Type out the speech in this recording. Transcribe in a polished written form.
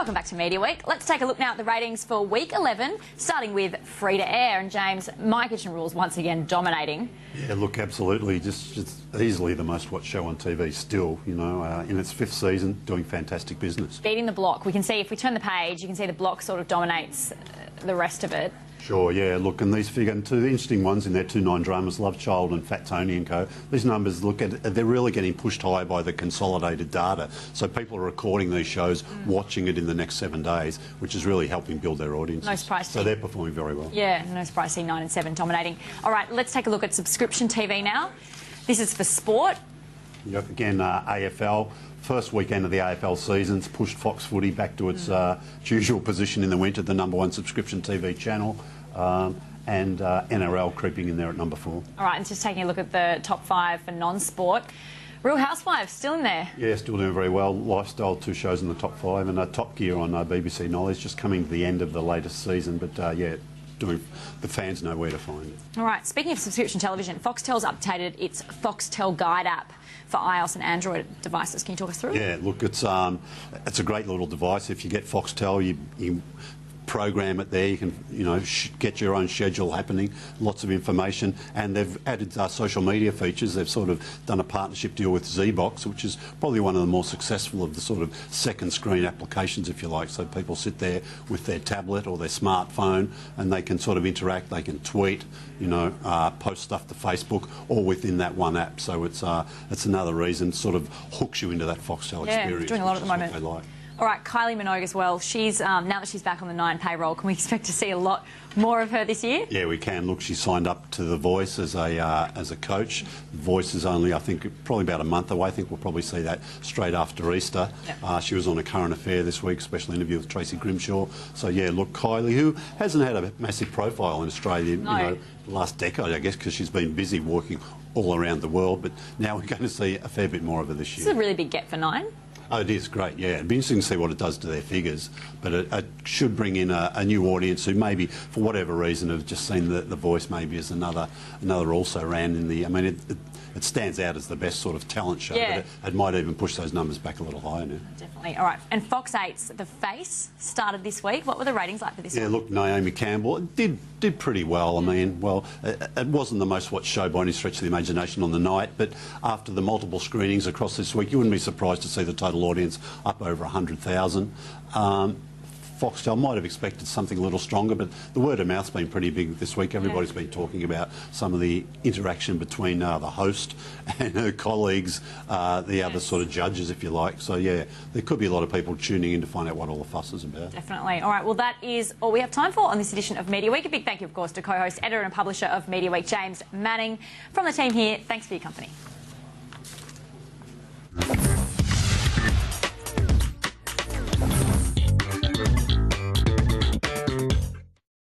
Welcome back to Media Week. Let's take a look now at the ratings for week 11, starting with free to air. And James, My Kitchen Rules once again dominating. Yeah, look, absolutely. Just easily the most watched show on TV still, you know, in its 5th season, doing fantastic business. Beating the block. We can see, if we turn the page, you can see the block sort of dominates the rest of it. Sure, yeah, look, and these figure two interesting ones in their 2 9 dramas, Love Child and Fat Tony and Co. These numbers, look, they're really getting pushed high by the consolidated data. So people are recording these shows, watching it in the next 7 days, which is really helping build their audiences. No surprise. So they're performing very well. Yeah, no surprise, 9 and 7 dominating. All right, let's take a look at subscription TV now. This is for sport. Yep, again, AFL. First weekend of the AFL season's pushed Fox Footy back to its usual position in the winter, the #1 subscription TV channel, and NRL creeping in there at #4. All right, and just taking a look at the top 5 for non-sport. Real Housewives, still in there. Yeah, still doing very well. Lifestyle, 2 shows in the top 5, and Top Gear on BBC Knowledge, just coming to the end of the latest season, but yeah, the fans know where to find it. All right, speaking of subscription television, Foxtel's updated its Foxtel Guide app for iOS and Android devices. Can you talk us through? Yeah, look, it's a great little device. If you get Foxtel, you program it there. You can, get your own schedule happening. Lots of information, and they've added social media features. They've sort of done a partnership deal with Zbox, which is probably one of the more successful of the sort of second screen applications, if you like. So people sit there with their tablet or their smartphone, and they can sort of interact. They can tweet, post stuff to Facebook, all within that one app. So it's another reason, sort of hooks you into that Foxtel experience. Yeah, doing a lot at the moment. They like. All right, Kylie Minogue as well. She's now that she's back on the 9 payroll, can we expect to see a lot more of her this year? Yeah, we can. Look, she signed up to The Voice as a coach. The Voice is only, I think, probably about a month away. I think we'll probably see that straight after Easter. Yep. She was on A Current Affair this week, special interview with Tracy Grimshaw. So yeah, look, Kylie, who hasn't had a massive profile in Australia, the last decade, I guess, because she's been busy working all around the world. But now we're going to see a fair bit more of her this year. This is a really big get for 9. Oh, it is great, yeah. It'd be interesting to see what it does to their figures, but it should bring in a new audience who maybe, for whatever reason, have just seen the Voice maybe as another also ran in the... I mean, it stands out as the best sort of talent show, but it might even push those numbers back a little higher now. Definitely. All right, and Fox 8's The Face started this week. What were the ratings like for this one? Yeah, look, Naomi Campbell did pretty well. I mean, well, it wasn't the most watched show by any stretch of the imagination on the night, but after the multiple screenings across this week, you wouldn't be surprised to see the total audience up over 100,000. Foxtel might have expected something a little stronger, but the word of mouth's been pretty big this week. Everybody's been talking about some of the interaction between the host and her colleagues, the other sort of judges, if you like. So, yeah, there could be a lot of people tuning in to find out what all the fuss is about. Definitely. All right, well, that is all we have time for on this edition of Media Week. A big thank you, of course, to co-host, editor and publisher of Media Week, James Manning. From the team here, thanks for your company.